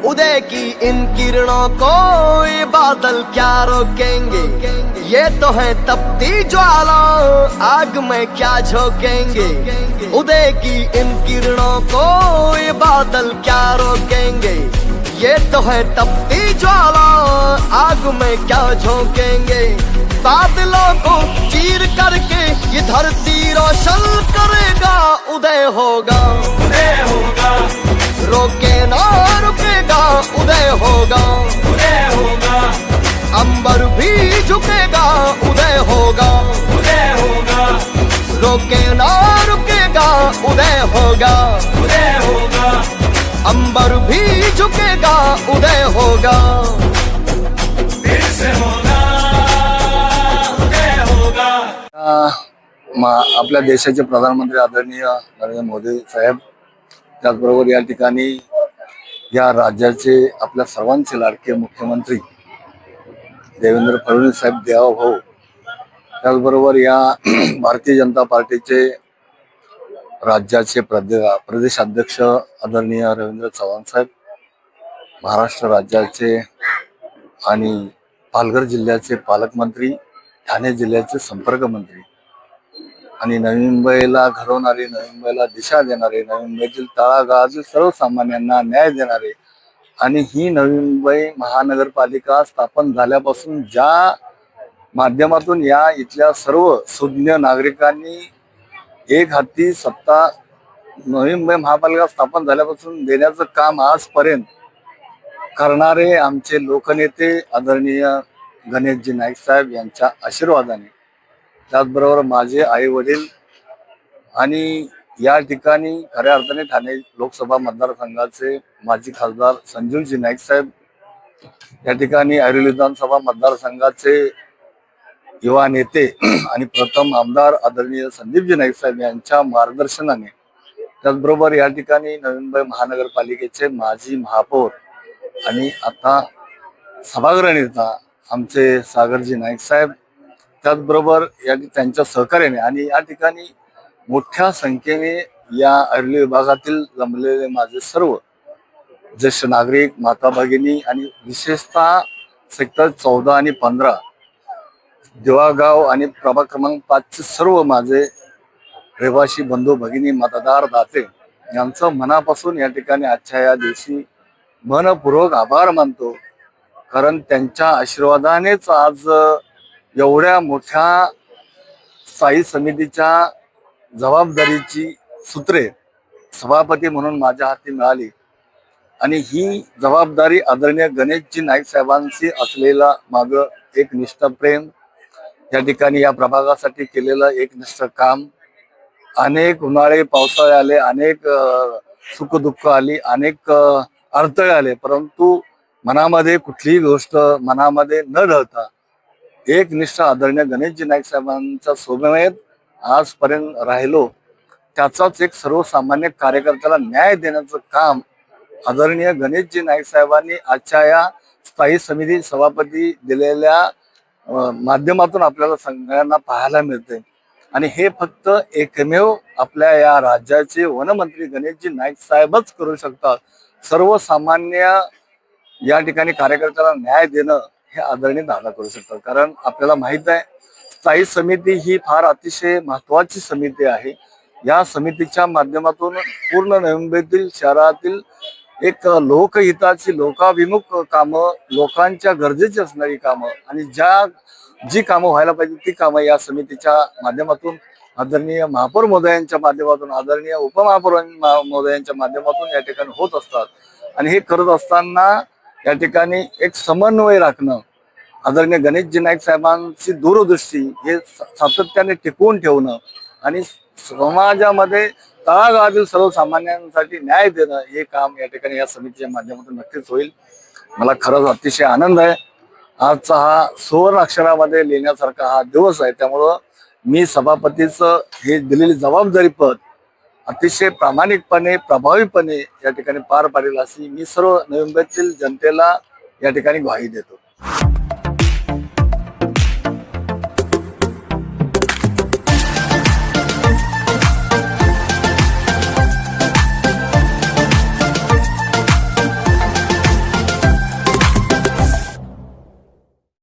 उदय की इन किरणों को ये बादल क्या रोकेंगे। ये तो है तपती ज्वाला, आग में क्या झोंकेंगे। उदय की इन किरणों को ये बादल क्या रोकेंगे। ये तो है तपती ज्वाला, आग में क्या झोंकेंगे। बादलों को चीर करके ये धरती रोशन करेगा। उदय होगा, उदय होगा, रोके ना रुकेगा। उदय होगा, उदय होगा, अंबर भी झुकेगा। उदय होगा, उदय होगा, रोके ना रुकेगा। उदय होगा, उदय होगा, अंबर भी झुकेगा। उदय होगा, फिर से होगा, उदय होगा। आपल्या देशाचे प्रधानमंत्री आदरणीय नरेंद्र मोदी साहेब, त्याचबरोबर या ठिकाणी या राज्याचे आपल्या सर्वांचे लाडके मुख्यमंत्री देवेंद्र फडणवीस साहेब देवाभाऊ, त्याचबरोबर या भारतीय जनता पार्टीचे राज्याचे प्रदेशाध्यक्ष आदरणीय रवींद्र चव्हाण साहेब, महाराष्ट्र राज्याचे आणि पालघर जिल्ह्याचे पालकमंत्री, ठाणे जिल्ह्याचे संपर्क मंत्री आणि नवी मुंबईला घडवणारे, नवी मुंबईला दिशा देणारे, नवी मुंबईतील तळागाळातील सर्वसामान्यांना न्याय देणारे आणि ही नवी मुंबई महानगरपालिका स्थापन झाल्यापासून ज्या माध्यमातून या इथल्या सर्व सुज्ञ नागरिकांनी एक हाती सत्ता नवी मुंबई महापालिका स्थापन झाल्यापासून देण्याचं काम आजपर्यंत करणारे आमचे लोकनेते आदरणीय गणेशजी नाईक साहेब यांच्या आशीर्वादाने, त्याचबरोबर माझे आई वडील आणि या ठिकाणी खऱ्या अर्थाने ठाणे लोकसभा मतदारसंघाचे माजी खासदार संजीवजी नाईक साहेब, या ठिकाणी ऐरोली विधानसभा मतदारसंघाचे युवा नेते आणि प्रथम आमदार आदरणीय संदीपजी नाईक साहेब यांच्या मार्गदर्शनाने, त्याचबरोबर या ठिकाणी नवी मुंबई महानगरपालिकेचे माजी महापौर आणि आता सभागृह नेता आमचे सागरजी नाईक साहेब, त्याचबरोबर या त्यांच्या सहकार्याने आणि या ठिकाणी मोठ्या संख्येने या ऐरोली विभागातील जमलेले माझे सर्व ज्येष्ठ नागरिक, माता भगिनी आणि विशेषतः सेक्टर 14 आणि 15 देवागाव आणि प्रभाग क्रमांक 5चे सर्व माझे रहिवासी बंधू भगिनी, मतदार दाते यांचं मनापासून या ठिकाणी आजच्या या दिवशी मनपूर्वक आभार मानतो। कारण त्यांच्या आशीर्वादानेच आज एवढ्या मोठ्या स्थायी समितीच्या जबाबदारीची सूत्रे सभापती म्हणून माझ्या हाती मिळाली आणि ही जबाबदारी आदरणीय गणेशजी नाईक साहेबांशी असलेला माझं एकनिष्ठ प्रेम, या ठिकाणी या प्रभागासाठी केलेलं एकनिष्ठ काम, अनेक उन्हाळे पावसाळे आले, अनेक सुखदुःख आली, अनेक अडथळे आले, परंतु मनामध्ये कुठलीही गोष्ट मनामध्ये न ढळता एकनिष्ठ आदरणीय गणेशजी नाईक साहेबांच्या सोबत आजपर्यंत राहिलो, त्याचाच एक सर्वसामान्य कार्यकर्त्याला न्याय देण्याचं काम आदरणीय गणेशजी नाईक साहेबांनी आजच्या या स्थायी समिती सभापती दिलेल्या माध्यमातून आपल्याला सगळ्यांना पाहायला मिळते। आणि हे फक्त एकमेव आपल्या या राज्याचे वनमंत्री गणेशजी नाईक साहेबच करू शकतात। सर्वसामान्य या ठिकाणी कार्यकर्त्याला न्याय देणं हे आदरणीय दादा करू शकतात। कारण आपल्याला माहित आहे स्थायी समिती ही फार अतिशय महत्वाची समिती आहे। या समितीच्या माध्यमातून पूर्ण नवी मुंबईतील शहरातील एक लोकहिताची, लोकाभिमुख कामं, लोकांच्या गरजेची असणारी कामं आणि जी कामं व्हायला पाहिजे ती कामं या समितीच्या माध्यमातून आदरणीय महापौर महोदयांच्या माध्यमातून, आदरणीय उपमहापौर महोदयांच्या माध्यमातून या ठिकाणी होत असतात। आणि हे करत असताना या ठिकाणी एक समन्वय राखणं, आदरणीय गणेशजी नाईक साहेबांची दूरदृष्टी हे सातत्याने टिकवून ठेवणं आणि समाजामध्ये तळागाळातील सर्वसामान्यांसाठी न्याय देणं हे काम या ठिकाणी या समितीच्या माध्यमातून नक्कीच होईल। मला खरंच अतिशय आनंद आहे। आजचा हा सुवर्ण अक्षरामध्ये लिहिण्यासारखा हा दिवस आहे, त्यामुळं मी सभापतीचं हे दिलेली जबाबदारी पद अतिशय प्रामाणिकपणे, प्रभावीपणे या ठिकाणी पार पाडेल अशी मी सर्व नवी मुंबईतील जनतेला या ठिकाणी ग्वाही देतो।